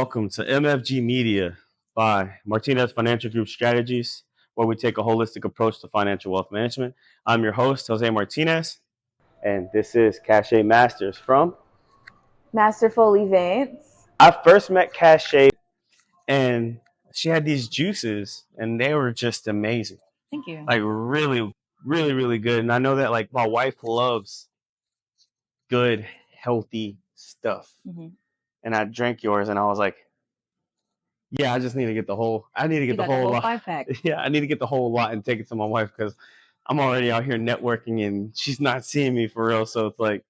welcome to MFG Media by Martinez Financial Group Strategies, where we take a holistic approach to financial wealth management. I'm your host, Jose Martinez, and this is Kashé Masters from Masterful Events. I first met Kashe, and she had these juices, and they were just amazing. Thank you. Like really, really, really good. And I know that like my wife loves good, healthy stuff. Mm-hmm. And I drank yours, and I was like, yeah, I just need to get the whole. I need to get You the got the whole whole lot. 5-pack. Yeah, I need to get the whole lot and take it to my wife because I'm already out here networking and she's not seeing me for real. So it's like,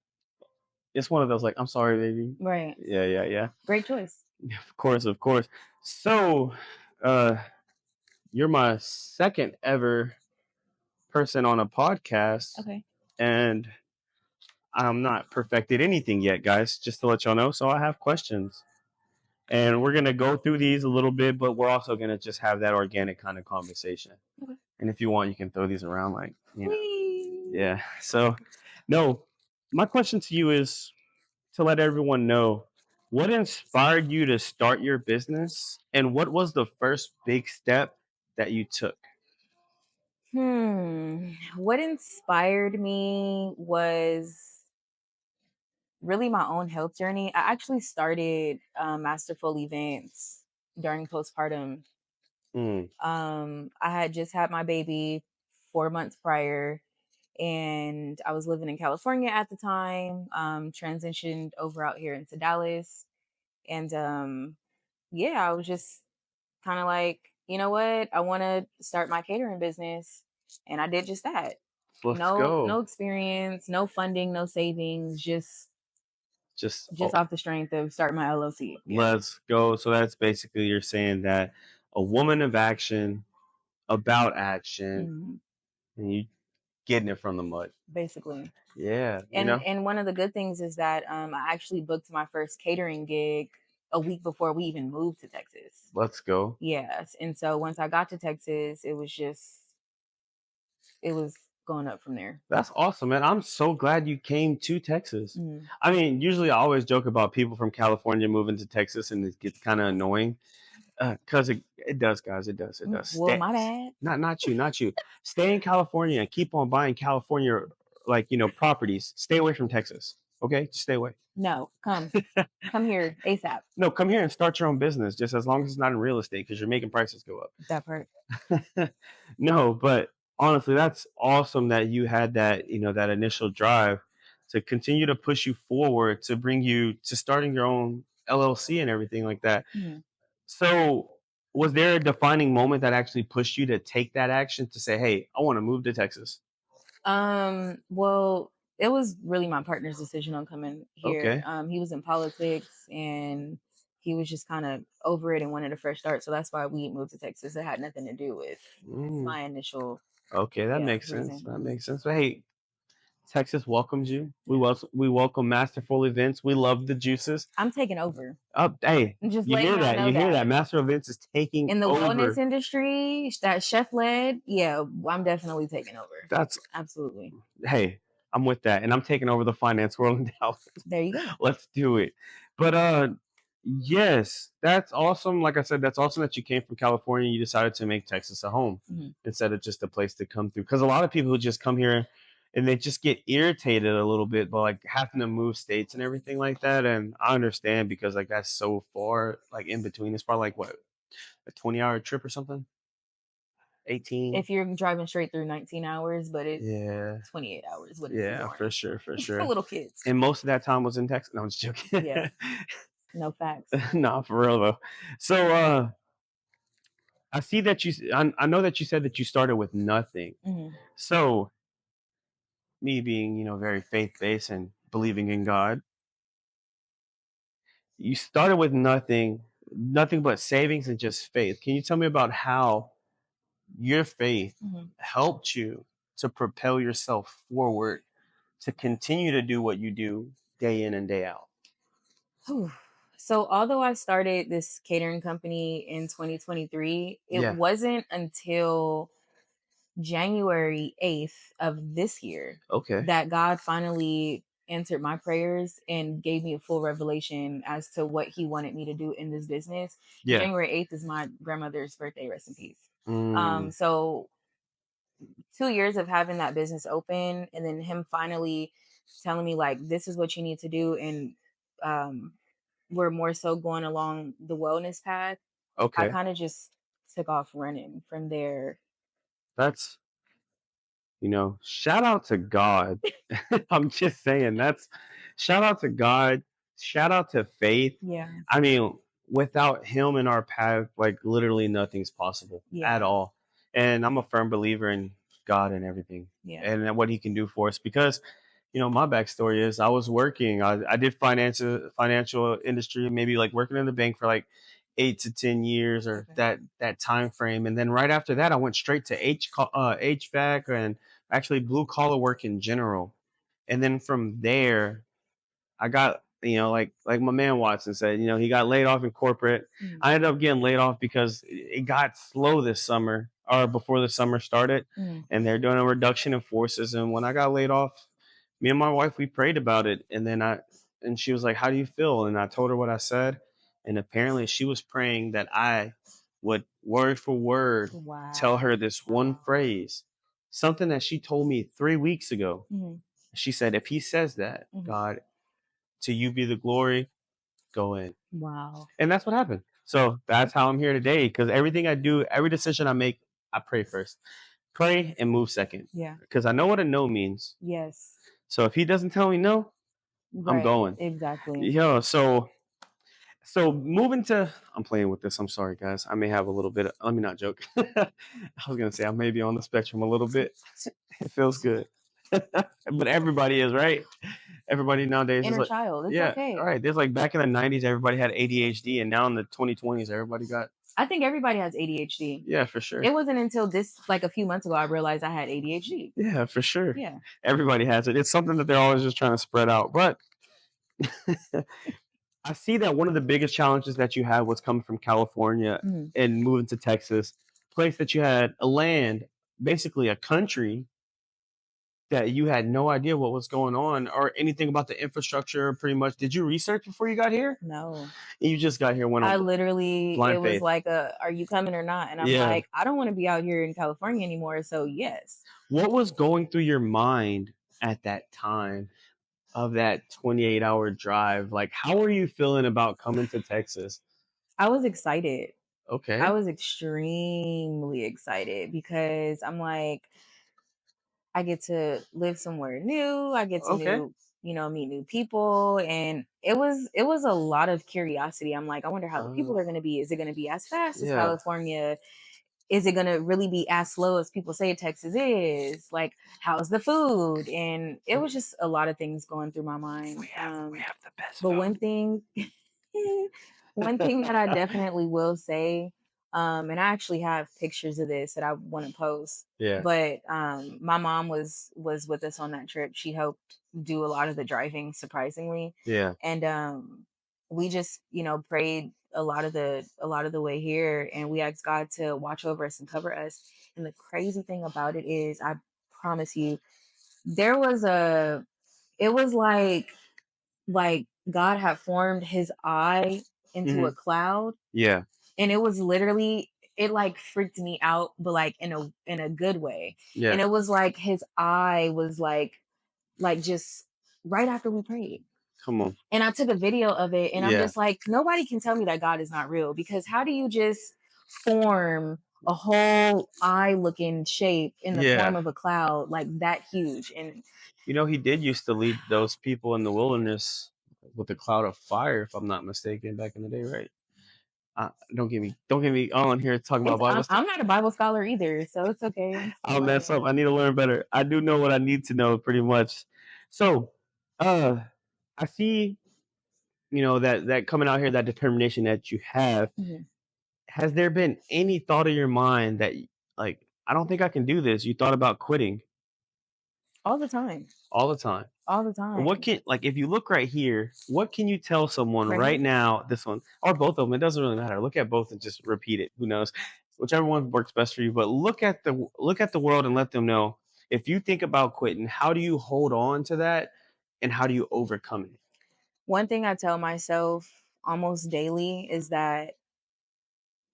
it's one of those like, I'm sorry, baby. Right. Yeah. Great choice. Of course. So, you're my second ever person on a podcast, Okay. and I'm not perfected anything yet, guys. Just to let y'all know. So I have questions. And we're going to go through these a little bit, but we're also going to just have that organic kind of conversation. Okay. And if you want, you can throw these around like, Whee! yeah. So, no, my question to you is to let everyone know what inspired you to start your business and what was the first big step that you took? What inspired me was really my own health journey. I actually started Masterful Events during postpartum. I had just had my baby 4 months prior, and I was living in California at the time. Transitioned over out here into Dallas, and yeah, I was just kind of like, you know what, I want to start my catering business, and I did just that. Let's No go. experience, no funding, no savings, just Just off the strength of starting my LLC. let's go. So that's basically you're saying that a woman of action, about action, and you getting it from the mud. Basically. Yeah, And one of the good things is that I actually booked my first catering gig a week before we even moved to Texas. Let's go. Yes. And so once I got to Texas, it was going up from there. That's awesome, man. I'm so glad you came to Texas. Mm. I mean, usually I always joke about people from California moving to Texas, and it gets kind of annoying. Because it does, guys. It does. Well, my bad. Not you. Stay in California and keep on buying California, like, properties. Stay away from Texas. Okay? Just stay away. No, come here ASAP. No, come here and start your own business, just as long as it's not in real estate, because you're making prices go up. That part. No, but honestly, that's awesome that you had that, that initial drive to continue to push you forward, to bring you to starting your own LLC and everything like that. Mm. So, was there a defining moment that actually pushed you to take that action to say, "Hey, I want to move to Texas"? Well, it was really my partner's decision on coming here. Okay. He was in politics, and he was just kind of over it and wanted a fresh start. So that's why we moved to Texas. It had nothing to do with my initial. Okay, that makes reason. sense. That makes sense. But hey, Texas welcomes you. We welcome Masterful Events. We love the juices. I'm taking over. Hey, Just you hear that? You hear that? Masterful Events is taking in the over. wellness industry, that chef led. Yeah, I'm definitely taking over. That's absolutely. Hey, I'm with that, and I'm taking over the finance world in Dallas. There you go. Let's do it. But yes, that's awesome. Like I said, that's awesome that you came from California. You decided to make Texas a home instead of just a place to come through. Because a lot of people who just come here and they just get irritated a little bit by like having to move states and everything like that. And I understand because like that's so far, like in between. It's probably like what, a 20-hour trip or something? 18. If you're driving straight through 19 hours, but it's 28 hours. Yeah, for sure. For little kids. And most of that time was in Texas. No, I'm just joking. Yeah. No facts. Nah, for real though. So I see that I know that you said that you started with nothing. So me being, very faith-based and believing in God, you started with nothing but savings and just faith. Can you tell me about how your faith helped you to propel yourself forward to continue to do what you do day in and day out? So although I started this catering company in 2023, it wasn't until January 8th of this year that God finally answered my prayers and gave me a full revelation as to what he wanted me to do in this business. Yeah. January 8th is my grandmother's birthday, rest in peace. Mm. So 2 years of having that business open, and then him finally telling me like, this is what you need to do, and we're more so going along the wellness path. I Okay. kind of just took off running from there. That's, shout out to God. I'm just saying, that's shout out to God, shout out to faith. Yeah. I mean, without him in our path, like literally nothing's possible at Yeah. all. And I'm a firm believer in God and everything Yeah. and what he can do for us because my backstory is I was working. I did financial industry, maybe like working in the bank for like 8 to 10 years or Okay. that time frame. And then right after that, I went straight to HVAC and actually blue collar work in general. And then from there, I got, like my man Watson said, he got laid off in corporate. Mm. I ended up getting laid off because it got slow this summer or before the summer started, Mm. and they're doing a reduction in forces. And when I got laid off, me and my wife, we prayed about it. And she was like, "How do you feel?" And I told her what I said. And apparently she was praying that I would word for word tell Wow. her this one phrase, something that she told me 3 weeks ago. Mm-hmm. She said, if he says that, Mm-hmm. God, to you be the glory, go in. Wow. And that's what happened. So that's how I'm here today. Because everything I do, every decision I make, I pray first. Pray and move second. Yeah. Because I know what a no means. Yes. So if he doesn't tell me no, I'm Right. going. Exactly. So moving to, I'm playing with this. I'm sorry, guys. I may have a little bit let me not joke. I was going to say I may be on the spectrum a little bit. It feels good. But everybody is, right? Everybody nowadays is Inner like, child. It's yeah, okay. all right. There's like back in the 90s, everybody had ADHD, and now in the 2020s, everybody got, I think everybody has ADHD. yeah, for sure. It wasn't until like a few months ago I realized I had ADHD. Yeah, for sure. Yeah. Everybody has it. It's something that they're always just trying to spread out. But I see that one of the biggest challenges that you had was coming from California and moving to Texas, place that you had a land, basically a country that you had no idea what was going on or anything about the infrastructure. Pretty much, did you research before you got here? No. You just got here, went I on literally, it blind was faith. like are you coming or not? And I'm Yeah. like, I don't want to be out here in California anymore. So yes. What was going through your mind at that time of that 28-hour drive? Like, how were you feeling about coming to Texas? I was excited. Okay. I was extremely excited because I'm like, I get to live somewhere new. I get to meet new people. And it was a lot of curiosity. I'm like, I wonder how the people are gonna be. Is it gonna be as fast as California? Is it gonna really be as slow as people say Texas is? Like, how's the food? And it was just a lot of things going through my mind. We have the best But food. one thing that I definitely will say, and I actually have pictures of this that I want to post. Yeah. But my mom was with us on that trip. She helped do a lot of the driving, surprisingly. Yeah. And we just, prayed a lot of the way here, and we asked God to watch over us and cover us. And the crazy thing about it is, I promise you, it was like God had formed his eye into a cloud. Yeah. And it was literally, it like freaked me out, but like in a good way. Yeah. And it was like his eye was like just right after we prayed. Come on. And I took a video of it, and I'm just like, nobody can tell me that God is not real, because how do you just form a whole eye looking shape in the form of a cloud like that huge? And he did used to lead those people in the wilderness with a cloud of fire, if I'm not mistaken, back in the day, right? Don't get me on here talking about Bible stuff. I'm not a Bible scholar either, so it's okay. I'll mess up. I need to learn better. I do know what I need to know, pretty much. So, I see, that coming out here, that determination that you have. Has there been any thought in your mind that, like, I don't think I can do this? You thought about quitting All the time. all the time. All the time. What can, like, if you look right here, what can you tell someone right now? This one or both of them, it doesn't really matter. Look at both and just repeat it. Who knows? Whichever one works best for you. But look at the world and let them know, if you think about quitting, how do you hold on to that and how do you overcome it? One thing I tell myself almost daily is that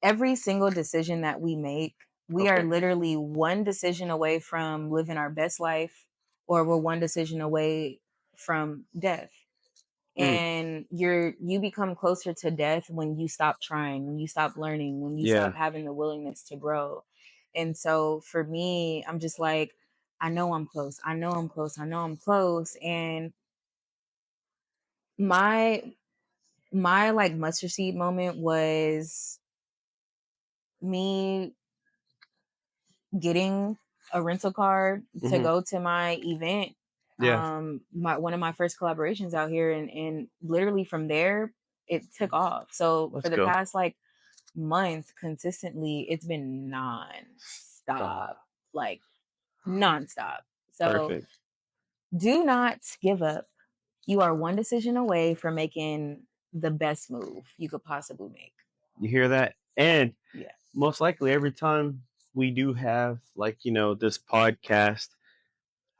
every single decision that we make, we are Okay. literally one decision away from living our best life, or we're one decision away from death. And you become closer to death when you stop trying, when you stop learning, when you stop Yeah. having the willingness to grow. And so for me, I'm just like, I know I'm close. I know I'm close. I know I'm close. And my like mustard seed moment was me getting a rental car to go to my event. Yeah. One of my first collaborations out here, and literally from there it took off. So for Let's the go. past like month consistently, it's been nonstop, Stop. like nonstop. So Perfect. do not give up. You are one decision away from making the best move you could possibly make. You hear that? And Yeah. most likely every time we do have like, this podcast,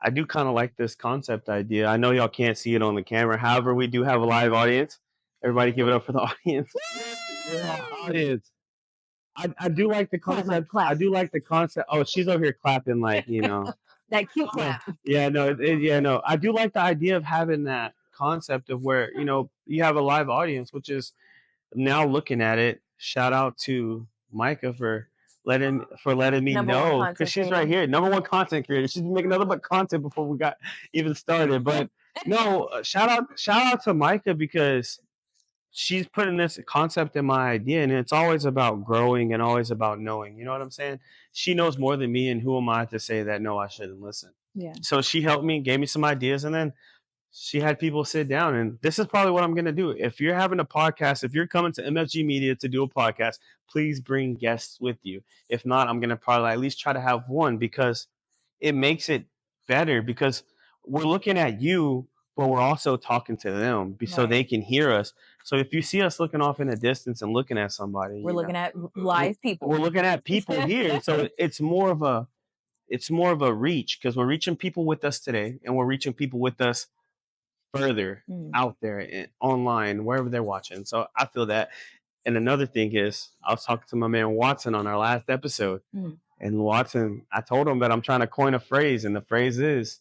I do kind of like this concept idea. I know y'all can't see it on the camera. However, we do have a live audience. Everybody give it up for the audience. Yeah, audience. I do like the Clap, concept. clap. I do like the concept. Oh, she's over here clapping like, That cute clap. Yeah, no, yeah, no. I do like the idea of having that concept of where, you have a live audience, which is now looking at it. Shout out to Micah for letting me Number one know, because content she's creator. right here, number one content creator. She's been making nothing but content before we got even started. But no, shout out to Micah, because she's putting this concept in my idea, and it's always about growing and always about knowing. You know what I'm saying? She knows more than me, and who am I to say that no, I shouldn't listen? Yeah. So she helped me, gave me some ideas, and then she had people sit down. And this is probably what I'm going to do. If you're having a podcast, if you're coming to MFG Media to do a podcast, please bring guests with you. If not, I'm going to probably at least try to have one, because it makes it better, because we're looking at you, but we're also talking to them so they Right. can hear us. So if you see us looking off in the distance and looking at somebody, We're looking at live people. we're looking at people here. So it's more of a reach, because we're reaching people with us today, and we're reaching people with us further out there online, wherever they're watching. So I feel that. And another thing is, I was talking to my man Watson on our last episode, and Watson, I told him that I'm trying to coin a phrase, and the phrase is,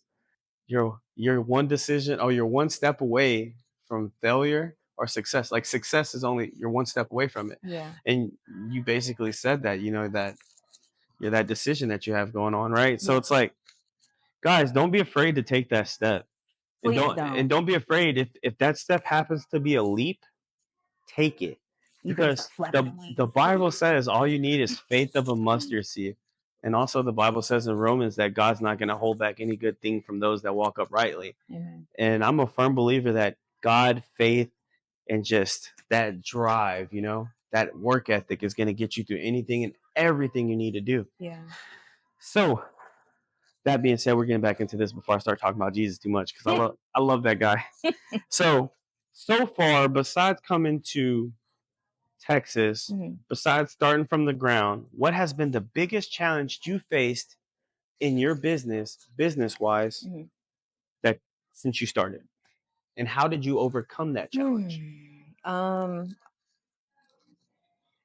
you're one decision, or you're one step away from failure or success. Like, success is only, you're one step away from it. Yeah. And you basically said that, that you're that decision that you have going on, right? So it's like, guys, don't be afraid to take that step. And Please don't be afraid, if that step happens to be a leap, take it. You better Because start flapping them the wings. Bible says all you need is faith of a mustard seed. And also the Bible says in Romans that God's not going to hold back any good thing from those that walk uprightly. Amen. And I'm a firm believer that God, faith, and just that drive, that work ethic is going to get you through anything and everything you need to do. Yeah. So that being said, we're getting back into this before I start talking about Jesus too much, because I love that guy. So far, besides coming to Texas, besides starting from the ground, what has been the biggest challenge you faced in your business wise, that since you started? And how did you overcome that challenge?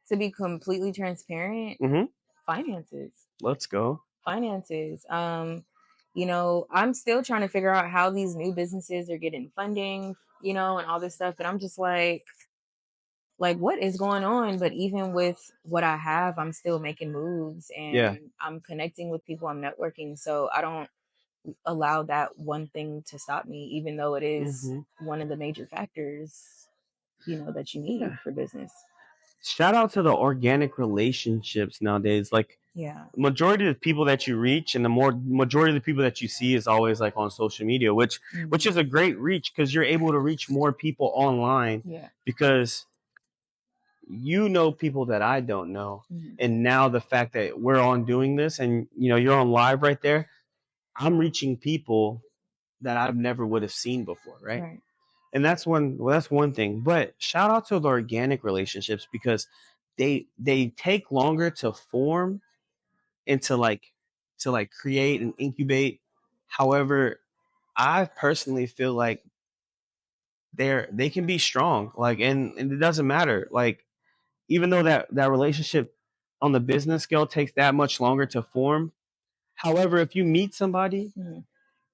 To be completely transparent, finances. Let's go. Finances. I'm still trying to figure out how these new businesses are getting funding, and all this stuff. And I'm just like what is going on? But even with what I have, I'm still making moves, and I'm connecting with people, I'm networking. So I don't allow that one thing to stop me, even though it is one of the major factors, that you need for business. Shout out to the organic relationships nowadays. Like, majority of the people that you reach and the majority of the people that you see is always like on social media, which is a great reach, because you're able to reach more people online, because people that I don't know. And now the fact that we're on doing this, and you're on live right there, I'm reaching people that I've never would have seen before, right? And that's one thing. But shout out to the organic relationships, because they take longer to form and to create and incubate. However, I personally feel like they can be strong. Like, and it doesn't matter. Like, even though that relationship on the business scale takes that much longer to form. However, if you meet somebody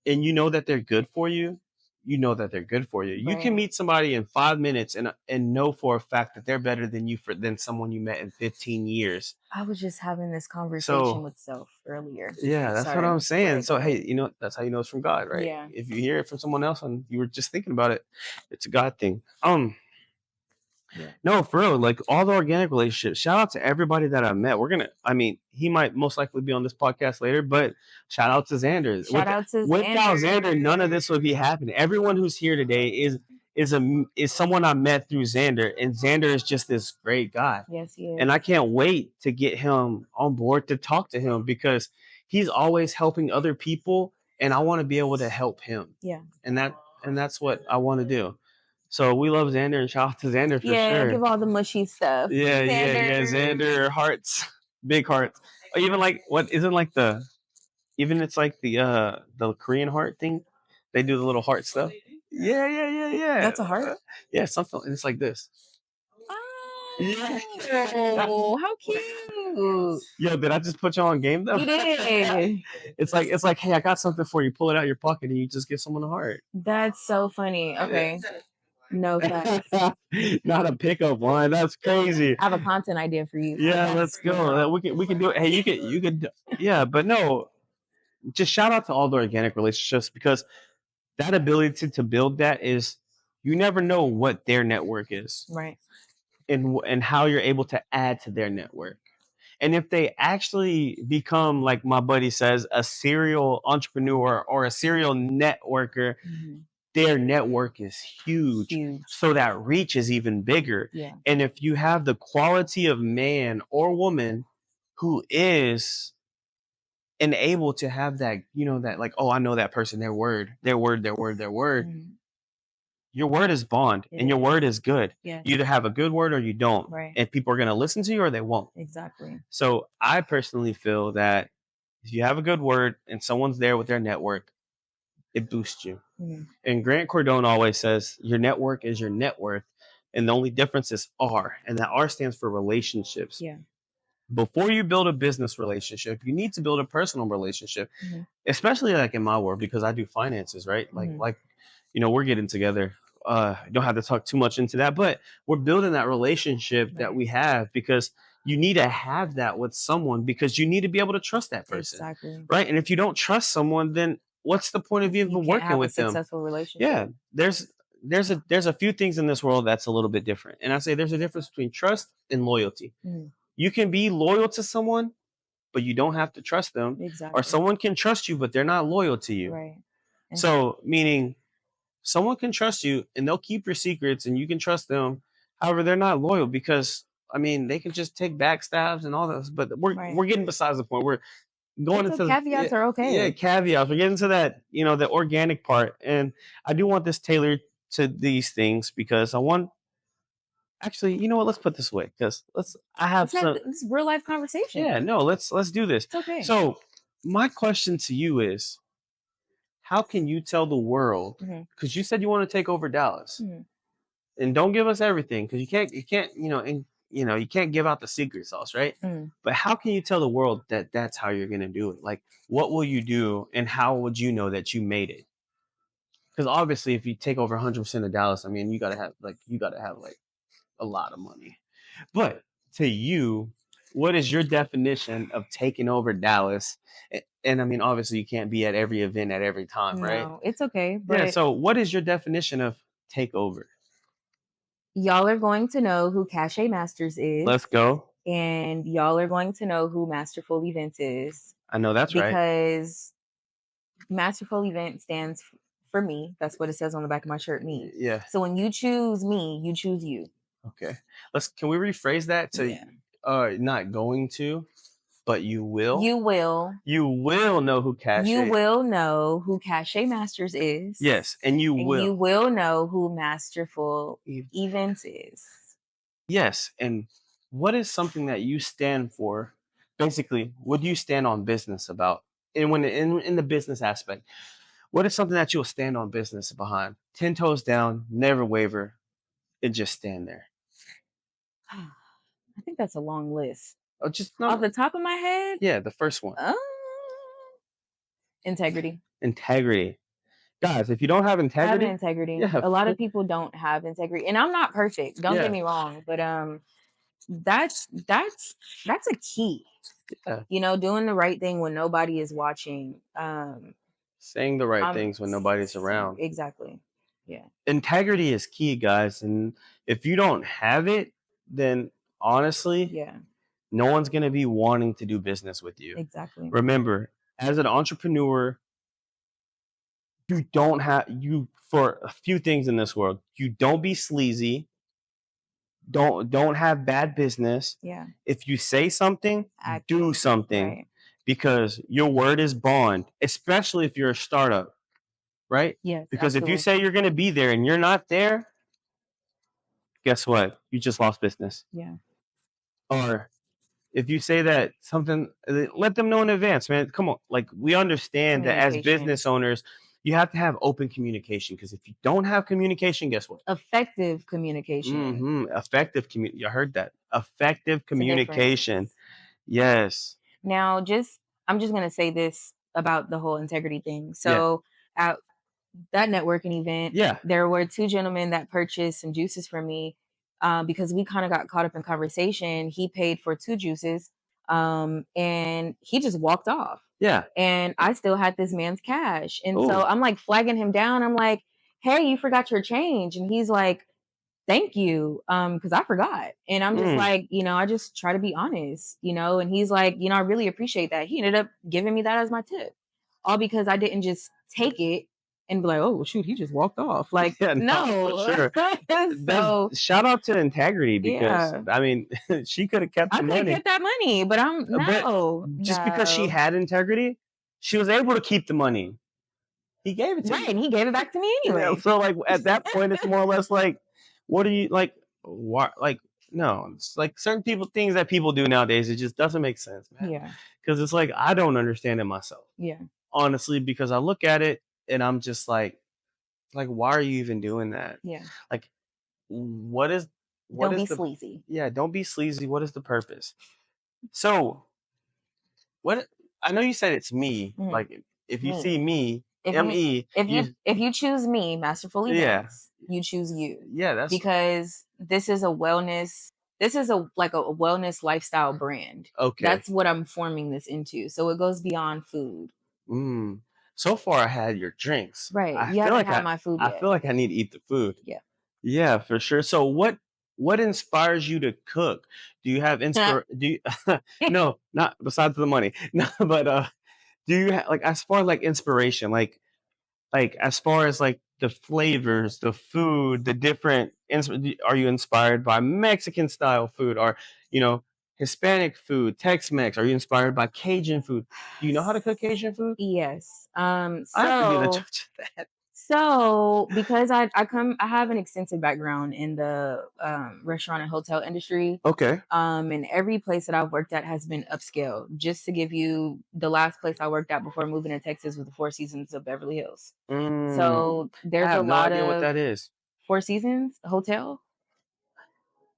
and you know that they're good for you, you know that they're good for you. You can meet somebody in 5 minutes and know for a fact that they're better than you than someone you met in 15 years. I was just having this conversation with self earlier. Yeah, that's what I'm saying. So hey, you know, that's how you know it's from God, right? Yeah. If you hear it from someone else and you were just thinking about it, it's a God thing. Yeah. No, for real, like all the organic relationships. Shout out to everybody that I met. I mean, he might most likely be on this podcast later, but shout out to Xander. Without Xander, none of this would be happening. Everyone who's here today is someone I met through Xander, and Xander is just this great guy. Yes, he is. And I can't wait to get him on board to talk to him because he's always helping other people, and I want to be able to help him. Yeah. And that's what I want to do. So we love Xander and shout out to Xander for sure. Yeah, give all the mushy stuff. Yeah, Xander hearts, big hearts. Even like what isn't like it's like the Korean heart thing. They do the little heart stuff. Yeah. That's a heart? Yeah, something. It's like this. Oh, how cute! Yo, did I just put you on game though? You did. It's like, hey, I got something for you. Pull it out of your pocket and you just give someone a heart. That's so funny. Okay. No facts. Not a pickup line. That's crazy. I have a content idea for you. Yeah, let's go. We can do it. Hey, you could. Yeah, but no. Just shout out to all the organic relationships because that ability to build that is you never know what their network is, right? And how you're able to add to their network. And if they actually become, like my buddy says, a serial entrepreneur or a serial networker. Their network is huge. So that reach is even bigger. Yeah. And if you have the quality of man or woman who is and able to have that, you know, that like, oh, I know that person, their word, your word is bond and your word is good. Yeah. You either have a good word or you don't. Right. And people are going to listen to you or they won't. Exactly. So I personally feel that if you have a good word and someone's there with their network, it boosts you. And Grant Cardone always says your network is your net worth, and the only difference is R, and that R stands for relationships. Yeah. Before you build a business relationship, you need to build a personal relationship, especially like in my world because I do finances, right? Like you know, we're getting together. Don't have to talk too much into that, but we're building that relationship that we have because you need to have that with someone because you need to be able to trust that person, right? And if you don't trust someone, then what's the point of you even working with them? Successful relationship. Yeah, there's a few things in this world that's a little bit different, and I say there's a difference between trust and loyalty. You can be loyal to someone, but you don't have to trust them. Exactly. Or someone can trust you, but they're not loyal to you. Right. So meaning someone can trust you and they'll keep your secrets and you can trust them. However, they're not loyal because I mean they can just take backstabs and all this. But we're getting besides the point. We're going into caveats are okay. Yeah, caveats. We're getting to that, you know, the organic part. And I do want this tailored to these things because I want actually, you know what, let's put this away because this is real life conversation. Yeah, no, let's do this. It's okay. So my question to you is how can you tell the world because you said you want to take over Dallas and don't give us everything because you can't you can't give out the secret sauce, right? But how can you tell the world that that's how you're going to do it? Like, what will you do and how would you know that you made it? Because obviously, if you take over 100% of Dallas, I mean, you got to have a lot of money. But to you, what is your definition of taking over Dallas? And I mean, obviously, you can't be at every event at every time, right? No, it's okay. But yeah. So, what is your definition of takeover? Y'all are going to know who Kashé Masters is. Let's go. And y'all are going to know who Masterful Events is. I know that's right. Because Masterful Event stands for me. That's what it says on the back of my shirt, me. Yeah. So when you choose me, you choose you. Okay. Can we rephrase that to not going to, but you will? You will know who Kashé is. You will know who Kashé Masters is. Yes, and you will know who Masterful Events is. Yes, and what is something that you stand for? Basically, what do you stand on business about? And when in the business aspect, What is something that you'll stand on business behind? 10 toes down, never waver, and just stand there. I think that's a long list. Oh, just Off no. the top of my head, Yeah, the first one. integrity. Integrity. Guys, if you don't have Having integrity, integrity. yeah, A lot of people don't have integrity, and I'm not perfect. Don't get yeah, me wrong, but that's a key. yeah. You know, doing the right thing when nobody is watching. Saying the right I'm things when nobody's around. exactly. Yeah. Integrity is key, guys. And if you don't have it, then honestly, Yeah. no one's going to be wanting to do business with you. Exactly. Remember, as an entrepreneur, you don't have you for a few things in this world. You don't be sleazy. Don't have bad business. Yeah. If you say something, do Action. something, Right. because your word is bond, especially if you're a startup, right? Yes. Because if you Absolutely. say you're going to be there and you're not there, guess what? You just lost business. Yeah. Or if you say that something, let them know in advance, man. Come on. Like, we understand that as Communication. business owners, you have to have open communication, because if you don't have communication, guess what? Effective communication. Effective communication. You heard that. Effective It's a difference. communication. Yes. Now, I'm just gonna say this about the whole integrity thing. Yeah. So at that networking event, Yeah. there were two gentlemen that purchased some juices from me because we kind of got caught up in conversation. He paid for two juices and he just walked off. Yeah. And I still had this man's cash. And so Ooh. I'm like flagging him down. I'm like, hey, you forgot your change. And he's like, thank you because I forgot. And I'm just like, you know, I just try to be honest, you know. And he's like, you know, I really appreciate that. He ended up giving me that as my tip, all because I didn't just take it and be like, oh shoot, he just walked off. Like, Yeah, no. for sure. So shout out to integrity, because yeah, I mean, she could have kept I the could have money. kept that money, but But just because she had integrity, she was able to keep the money. He gave it to right, you. and he gave it back to me Yeah, anyway. so like at that point, it's more or less like, what are you like? Why? Like, no, it's like certain things that people do nowadays. It just doesn't make sense, man. Yeah, Because it's like, I don't understand it myself, yeah, honestly. Because I look at it and I'm just like, why are you even doing that? yeah. Like, what is Don't be the sleazy. yeah? Don't be sleazy. What is the purpose? So what? I know you said it's me. Mhm. Like, if you Me. see me, If me, you choose me, Masterful Events, you choose you. yeah, that's Because this is a wellness. This is like a wellness lifestyle brand. okay. That's what I'm forming this into. So it goes beyond food. So far, I had your drinks. Right. I You feel haven't like had my food I yet. feel like I need to eat the food. Yeah. Yeah, for sure. So what inspires you to cook? Do you have do you no, not besides the money. No, but do you like, as far as like inspiration, like as far as like the flavors, the food, the different are you inspired by Mexican style food, or you know, Hispanic food, Tex-Mex? Are you inspired by Cajun food? Do you know how to cook Cajun food? Yes. I have to be the judge of that. So because I have an extensive background in the restaurant and hotel industry. Okay. And every place that I've worked at has been upscale. Just to give you, the last place I worked at before moving to Texas was the Four Seasons of Beverly Hills. So I there's a have no lot idea what of that is. Four Seasons hotel.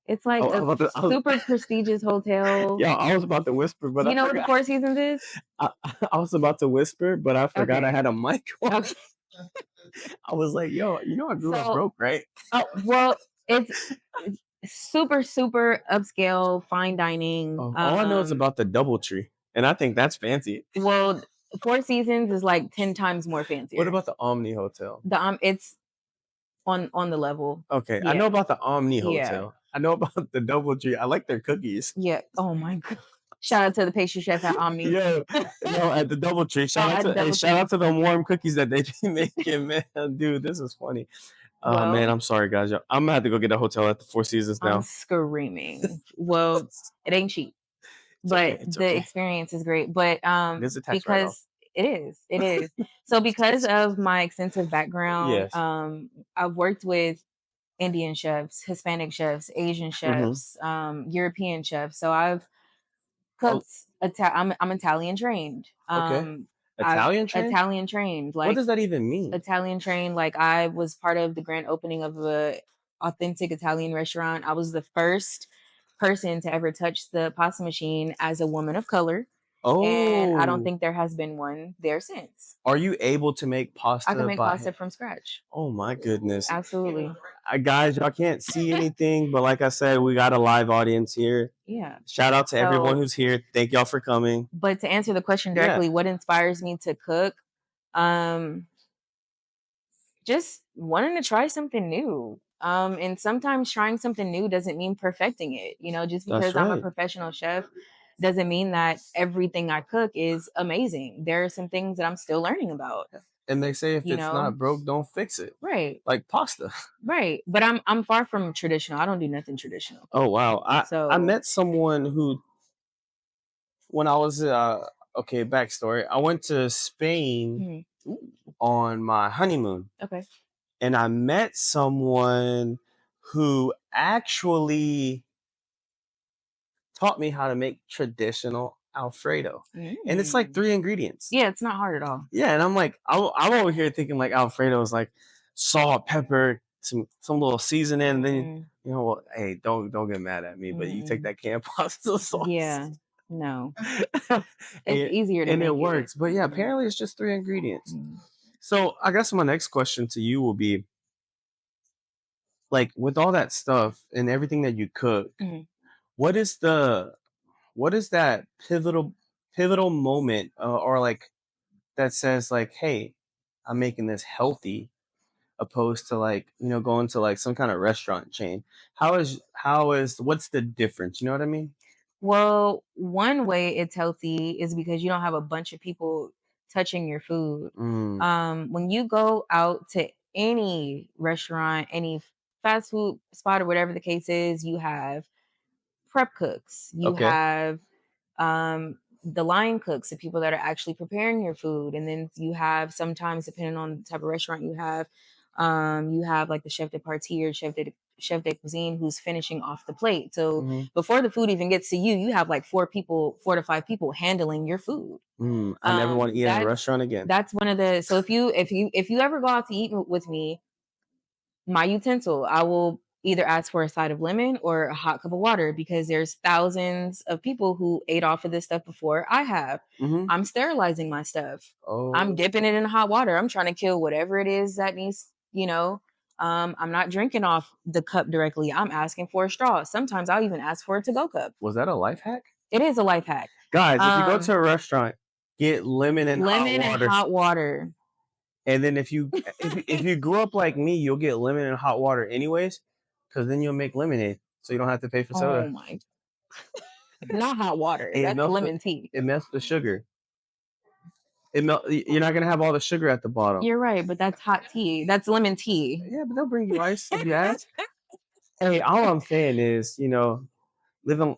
It's like Oh, a super prestigious hotel. yeah, I was about to whisper, but You I know what the forgot. Four Seasons is? I was about to whisper, but I forgot I Okay. had a mic on. Okay. I was like, yo, you know I grew up So, broke, right? oh well, it's super super upscale fine dining. Oh, all I know is about the DoubleTree, and I think that's fancy. Well, Four Seasons is like 10 times more fancier. What about the Omni Hotel? It's on the level. Okay, I know about the Omni Yeah. Hotel. I know about the DoubleTree. I like their cookies. Yeah. Oh my god. Shout out to the pastry chef at Omni. Yeah, no, at the DoubleTree. Shout out to the warm cookies that they be making, man. Dude, this is funny. Oh Well, man, I'm sorry, guys. I'm gonna have to go get a hotel at the Four Seasons now. I'm screaming. Well, it ain't cheap, but It's the okay. experience is great. But It's a tax because it is. So because of my extensive background, Yes. I've worked with Indian chefs, Hispanic chefs, Asian chefs, European chefs. So I've cooked. I'm Italian trained. Okay. Italian trained? Italian trained. What Like, does that even mean? Italian trained. Like, I was part of the grand opening of a authentic Italian restaurant. I was the first person to ever touch the pasta machine as a woman of color. And I don't Oh, think there has been one there since. are you able to make I can pasta make by pasta hand? from scratch. Oh my goodness. Absolutely. Guys, y'all can't see anything, but like I said, we got a live audience here. Yeah. Shout out to everyone So, who's here. Thank y'all for coming. but to answer the question Yeah. directly, what inspires me to cook? Just wanting to try something new. And sometimes trying something new doesn't mean perfecting it. You know, just That's because I'm a right. professional chef doesn't mean that everything I cook is amazing. There are some things that I'm still learning about. And they say if You it's know? not broke, don't fix it. Right. Like pasta. Right. But I'm far from traditional. I don't do nothing traditional. Oh wow. I So met someone who when I was okay, backstory. I went to Spain mhm. on my honeymoon. Okay. And I met someone who actually taught me how to make traditional Alfredo. And it's like 3 ingredients. Yeah, it's not hard at all. Yeah, and I'm like, I'm over here thinking like Alfredo is like salt, pepper, some little seasoning, and then you know what? Hey, don't get mad at me, but you take that canned pasta sauce. Yeah, no, and, it's easier to and make it works. But yeah, apparently it's just 3 ingredients. So I guess my next question to you will be, like, with all that stuff and everything that you cook, what is that pivotal moment or like that says like, hey, I'm making this healthy, opposed to like, going to like some kind of restaurant chain. How is what's the difference? You know what I mean? Well, one way it's healthy is because you don't have a bunch of people touching your food. When you go out to any restaurant, any fast food spot or whatever the case is, you have prep cooks, you Okay. have the line cooks, the people that are actually preparing your food, and then you have, sometimes depending on the type of restaurant you have like the chef de partie or chef de cuisine who's finishing off the plate. So before the food even gets to you, you have like 4 to 5 people handling your food. I never want to eat in a restaurant again. That's one of the, so if you ever go out to eat with me, my utensil, I will either ask for a side of lemon or a hot cup of water, because there's thousands of people who ate off of this stuff before I have. I'm sterilizing my stuff. I'm dipping it in hot water. I'm trying to kill whatever it is that needs, I'm not drinking off the cup directly. I'm asking for a straw. Sometimes I'll even ask for a to-go cup. Was that a life hack? It is a life hack. Guys, if you go to a restaurant, get lemon and hot water. And then if you grew up like me, you'll get lemon and hot water anyways, because then you'll make lemonade, so you don't have to pay for soda. Oh my! Not hot water. That's lemon tea. It melts the sugar. You're not gonna have all the sugar at the bottom. You're right, but that's hot tea. That's lemon tea. Yeah, but they'll bring you ice if you ask. Hey, all I'm saying is, live a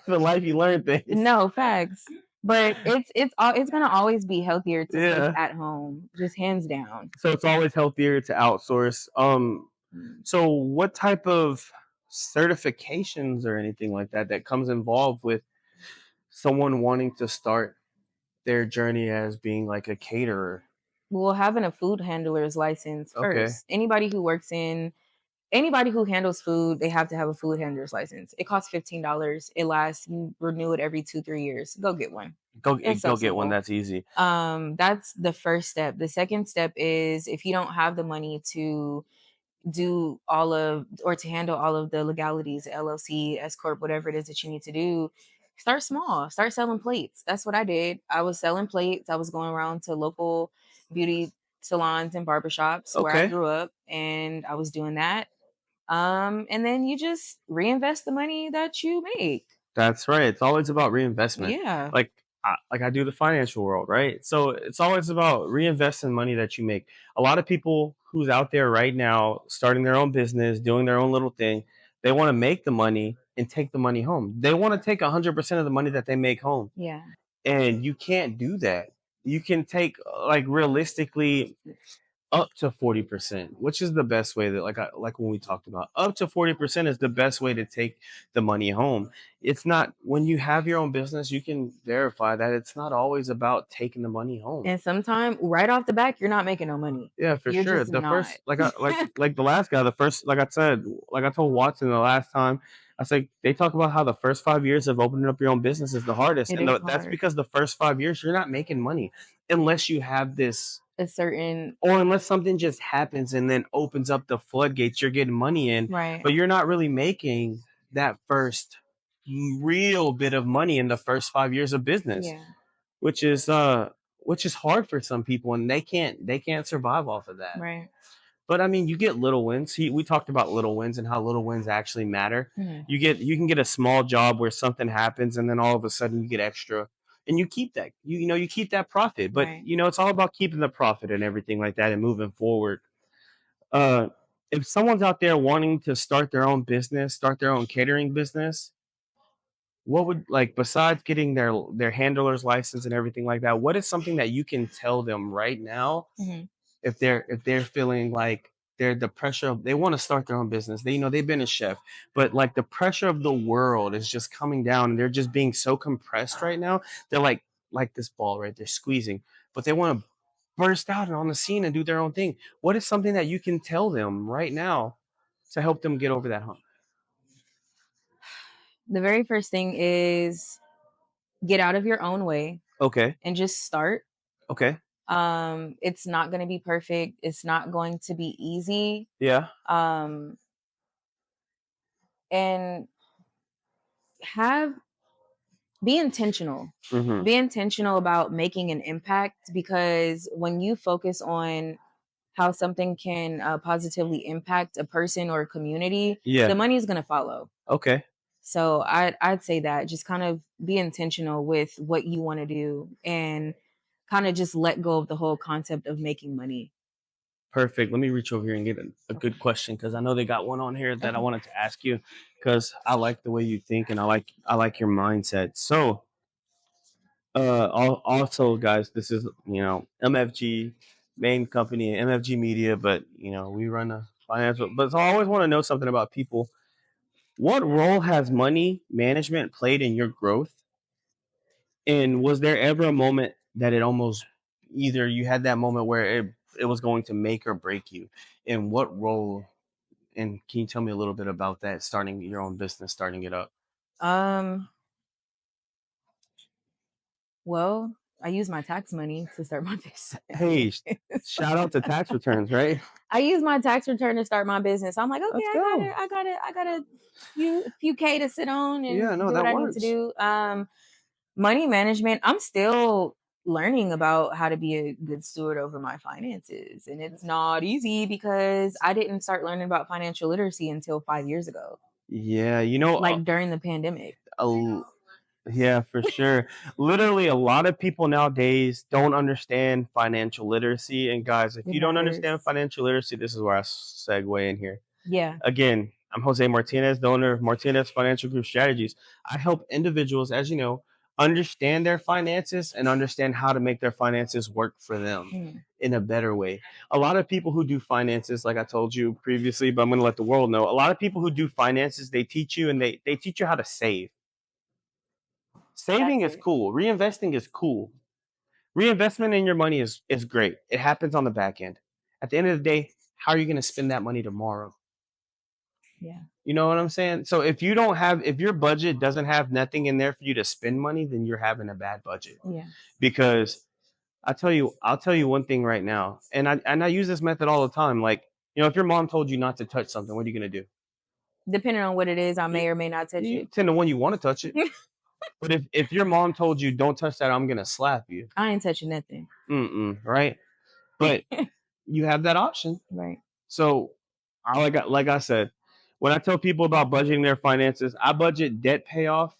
life, you learn things. No, facts. But it's gonna always be healthier to cook at home, just hands down. So it's always healthier to outsource. So what type of certifications or anything like that comes involved with someone wanting to start their journey as being like a caterer? Well, having a food handler's license first. Anybody who handles food, they have to have a food handler's license. It costs $15. It lasts. You renew it every 2-3 years. Go get one. Go get one. That's easy. That's the first step. The second step is, if you don't have the money to do to handle all of the legalities, LLC, S corp, whatever it is that you need to do, start small. Start selling plates. That's what I did. I was selling plates. I was going around to local beauty salons and barbershops where I grew up, and I was doing that. And then you just reinvest the money that you make. That's right. It's always about reinvestment. Yeah. Like I do the financial world, right? So it's always about reinvesting money that you make. A lot of people who's out there right now starting their own business, doing their own little thing, they want to make the money and take the money home. They want to take 100% of the money that they make home. Yeah. And you can't do that. You can take, like, realistically, up to 40%, which is the best way that like when we talked about up to 40% is the best way to take the money home. It's not when you have your own business, you can verify that it's not always about taking the money home. And sometimes right off the back, you're not making no money. Yeah, for You're sure. just The not. first like the last guy, the first like I said, like I told Watson the last time, I said they talk about how the first 5 years of opening up your own business is the hardest, It and is that's hard. because the first 5 years you're not making money unless you have this, A certain or unless something just happens and then opens up the floodgates. You're getting money in, right. but you're not really making that first real bit of money in the first 5 years of business, Yeah. which is hard for some people, and they can't survive off of that. Right. But I mean, you get little wins. We talked about little wins and how little wins actually matter. Mm-hmm. You can get a small job where something happens, and then all of a sudden you get extra, and you keep that. You keep that profit. But Right. it's all about keeping the profit and everything like that and moving forward. Uh, if someone's out there wanting to start their own business, start their own catering business, what would, like, besides getting their handler's license and everything like that, what is something that you can tell them right now Mm-hmm. if they're feeling like they're the pressure of, they want to start their own business, they've been a chef, but like the pressure of the world is just coming down and they're just being so compressed right now. They're like this ball right, they're squeezing, but they want to burst out and on the scene and do their own thing. What is something that you can tell them right now to help them get over that hump? The very first thing is get out of your own way Okay. and just start. Okay. It's not going to be perfect. It's not going to be easy. Yeah. And be intentional. Mm-hmm. Be intentional about making an impact, because when you focus on how something can positively impact a person or a community, Yeah. the money is going to follow. Okay. So I'd say that just kind of be intentional with what you want to do and kind of just let go of the whole concept of making money. Perfect. Let me reach over here and get a good question, because I know they got one on here that I wanted to ask you, because I like the way you think and I like your mindset. So, also, guys, this is MFG main company, MFG Media, but we run a financial. But so I always want to know something about people. What role has money management played in your growth? And was there ever a moment that it almost, either you had that moment where it was going to make or break you? And what role, and can you tell me a little bit about that, starting your own business, starting it up? Well, I use my tax money to start my business. Hey, shout out to tax returns, right? I use my tax return to start my business. I'm like, okay, Let's go. I got a few K to sit on and Yeah, no, do what that I need to works. do. Money management, I'm still learning about how to be a good steward over my finances. And it's not easy because I didn't start learning about financial literacy until 5 years ago, Yeah, like during the pandemic. yeah, for sure. Literally, a lot of people nowadays don't understand financial literacy. And guys, if It you don't matters. understand financial literacy, this is where I segue in here. Yeah. Again, I'm Jose Martinez, the owner of Martinez Financial Group Strategies. I help individuals, as you know, understand their finances and understand how to make their finances work for them in a better way. A lot of people who do finances, like I told you previously, but I'm going to let the world know, a lot of people who do finances, they teach you, and they teach you how to save. Saving That's is it. cool. Reinvesting is cool. Reinvestment in your money is great. It happens on the back end. At the end of the day, how are you going to spend that money tomorrow? Yeah. You know what I'm saying? So if your budget doesn't have nothing in there for you to spend money, then you're having a bad budget. Yeah. Because I'll tell you one thing right now, and I use this method all the time. Like, if your mom told you not to touch something, what are you gonna do? Depending on what it is, I may or may not touch You it. 10 to 1, you want to touch it. But if your mom told you don't touch that, I'm gonna slap you. I ain't touching nothing. Right? But you have that option. Right. So, like I said, when I tell people about budgeting their finances, I budget debt payoff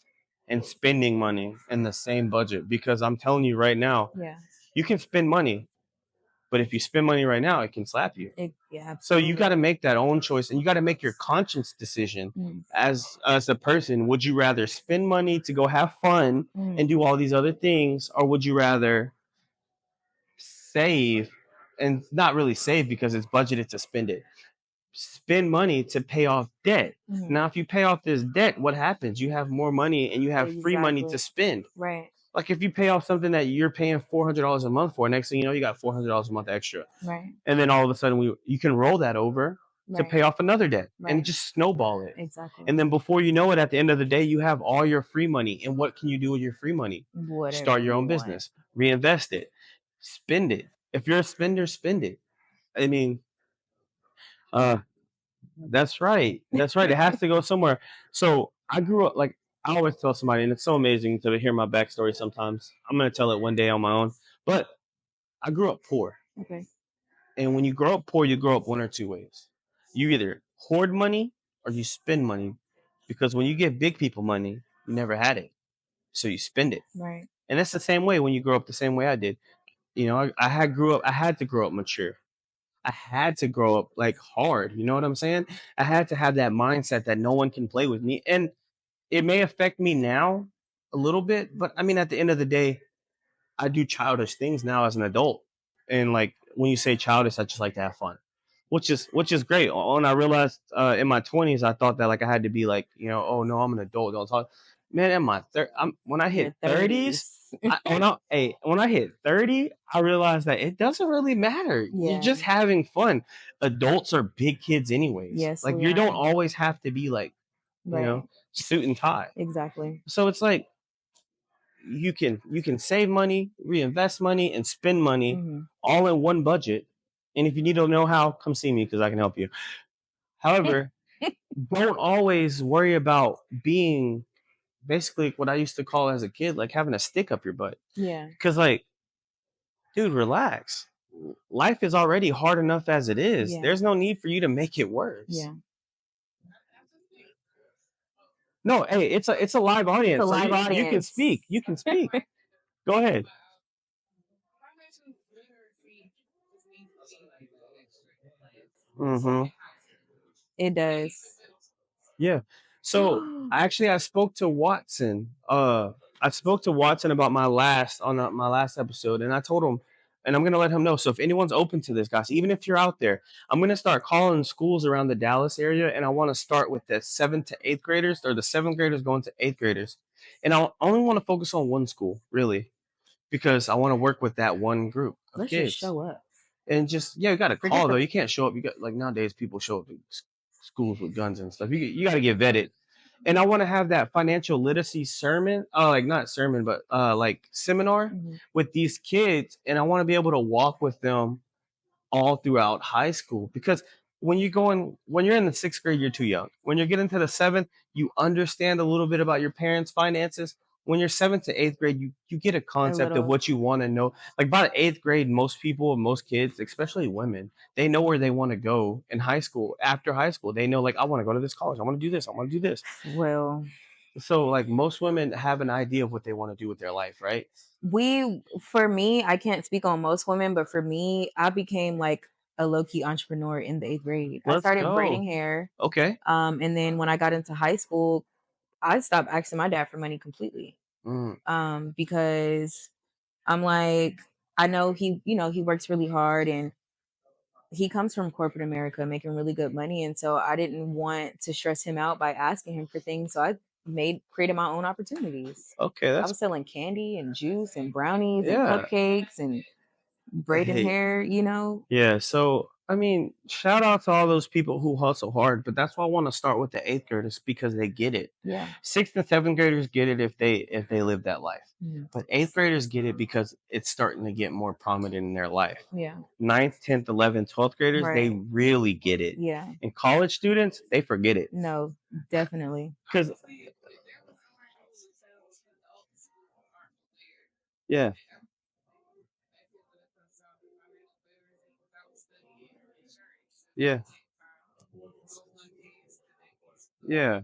and spending money in the same budget, because I'm telling you right now, Yeah. you can spend money, but if you spend money right now, it can slap you. Yeah. So you got to make that own choice, and you got to make your conscious decision as a person. Would you rather spend money to go have fun and do all these other things, or would you rather save and not really save because it's budgeted to spend it. Spend money to pay off debt. Now, if you pay off this debt, what happens? You have more money and you have free money to Exactly. spend. Right. Like if you pay off something that you're paying $400 a month for, next thing you know, you got $400 a month extra. Right. And then all of a sudden, you can roll that over to Right. pay off another debt and Right. just snowball it. Exactly. And then before you know it, at the end of the day, you have all your free money. And what can you do with your free money? Whatever Start your you own want. business, reinvest it, spend it. If you're a spender, spend it. I mean, that's right. That's right. It has to go somewhere. So I grew up like I always tell somebody, and it's so amazing to hear my backstory sometimes. I'm gonna tell it one day on my own. But I grew up poor. Okay. And when you grow up poor, you grow up one or two ways. You either hoard money or you spend money. Because when you give big people money, you never had it. So you spend it. Right. And that's the same way when you grow up the same way I did. You know, I had to grow up mature. I had to grow up like hard. You know what I'm saying? I had to have that mindset that no one can play with me. And it may affect me now a little bit, but I mean, at the end of the day, I do childish things now as an adult. And like when you say childish, I just like to have fun, which is great. And I realized in my 20s, I thought that like I had to be like, you know, oh no, I'm an adult. Don't talk. Man, in my when I hit Your 30s, 30s. when I hit 30, I realized that it doesn't really matter. You're Yeah. just having fun. Adults are big kids anyways. Yes, Like we you don't are. always have to be like, you Right. know, suit and tie. Exactly. So it's like you can save money, reinvest money, and spend money all in one budget. And if you need to know how, come see me because I can help you. However, don't always worry about being basically what I used to call as a kid, like having a stick up your butt. Yeah. Because like, dude, relax. Life is already hard enough as it is. Yeah. There's no need for you to make it worse. Yeah. No, hey, it's a live audience. It's a live audience. You can speak. You can speak. Go ahead. Mm-hmm. It does. Yeah. So actually, I spoke to Watson. I spoke to Watson about my last episode, and I told him, and I'm gonna let him know. So if anyone's open to this, guys, even if you're out there, I'm gonna start calling schools around the Dallas area, and I want to start with the 7th to 8th graders, or the 7th graders going to 8th graders, and I only want to focus on one school, really, because I want to work with that one group of Let's kids. just show up. And just you got to call though. You can't show up. You got like nowadays people show up to schools with guns and stuff. You got to get vetted. And I want to have that financial literacy sermon, like not sermon, but like seminar with these kids, and I want to be able to walk with them all throughout high school because when you're in the 6th grade, you're too young. When you're getting to the 7th, you understand a little bit about your parents' finances. When you're 7th to 8th grade, you get a concept of what you want to know. Like by the 8th grade, most kids, especially women, they know where they want to go in high school. After high school, they know like I want to go to this college. I want to do this. I want to do this. Well, so like most women have an idea of what they want to do with their life, right? For me, I can't speak on most women, but for me, I became like a low-key entrepreneur in the 8th grade. I started braiding hair. Okay. And then when I got into high school, I stopped asking my dad for money completely. Because I'm like, I know he works really hard and he comes from corporate America making really good money. And so I didn't want to stress him out by asking him for things. So I created my own opportunities. Okay, I was selling candy and juice and brownies and cupcakes and braiding hair, Yeah, so I mean, shout out to all those people who hustle hard, but that's why I want to start with the 8th graders because they get it. Yeah. 6th and 7th graders get it if they live that life. But 8th graders get it because it's starting to get more prominent in their life. Yeah. 9th, 10th, 11th, 12th graders, they really get it. Yeah. And college students, they forget it. No, definitely. Because yeah. Yeah. Yeah.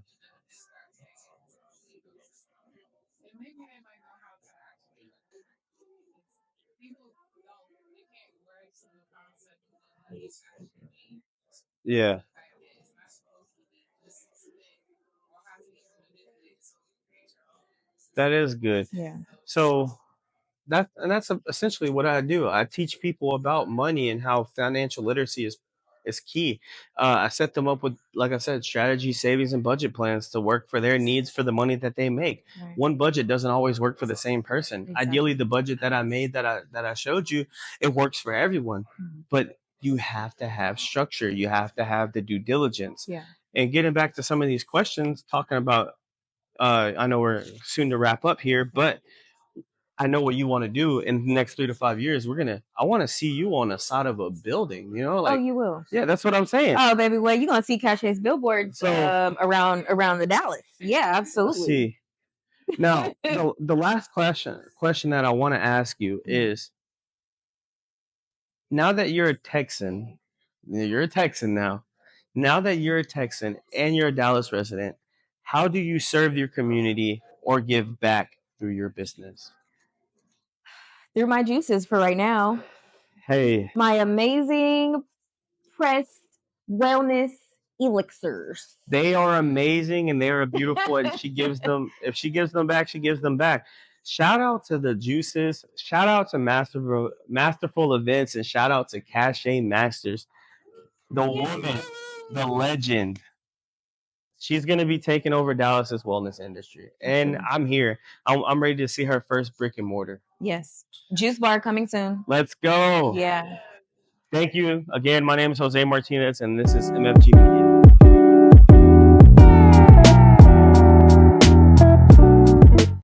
Yeah. That is good. Yeah. So that's essentially what I do. I teach people about money and how financial literacy is key. I set them up with, like I said, strategy, savings, and budget plans to work for their needs for the money that they make. Right. One budget doesn't always work for the same person. Exactly. Ideally, the budget that I made that I showed you, it works for everyone. Mhm. But you have to have structure. You have to have the due diligence. Yeah. And getting back to some of these questions, talking about, I know we're soon to wrap up here, but I know what you want to do in the next 3 to 5 years. I want to see you on the side of a building, you know, Oh, like, you will. yeah, that's what I'm saying. Oh, baby, well, you're gonna see Kashe's billboards So- around the Dallas. Yeah, Let's absolutely. see. Now, the last question that I want to ask you is, now that you're a Texan now. Now that you're a Texan and you're a Dallas resident, how do you serve your community or give back through your business? Through my juices for right now. Hey, My amazing pressed wellness elixirs. they are amazing and they are beautiful, and she gives them, if she gives them back, she gives them back. Shout out to the juices, shout out to Masterful Events, and shout out to Kashé Masters, the woman, the legend. She's gonna be taking over Dallas's wellness industry, and I'm here. I'm ready to see her first brick and mortar. Yes, juice bar coming soon. Let's go. Yeah. Thank you again. My name is Jose Martinez, and this is MFG Media.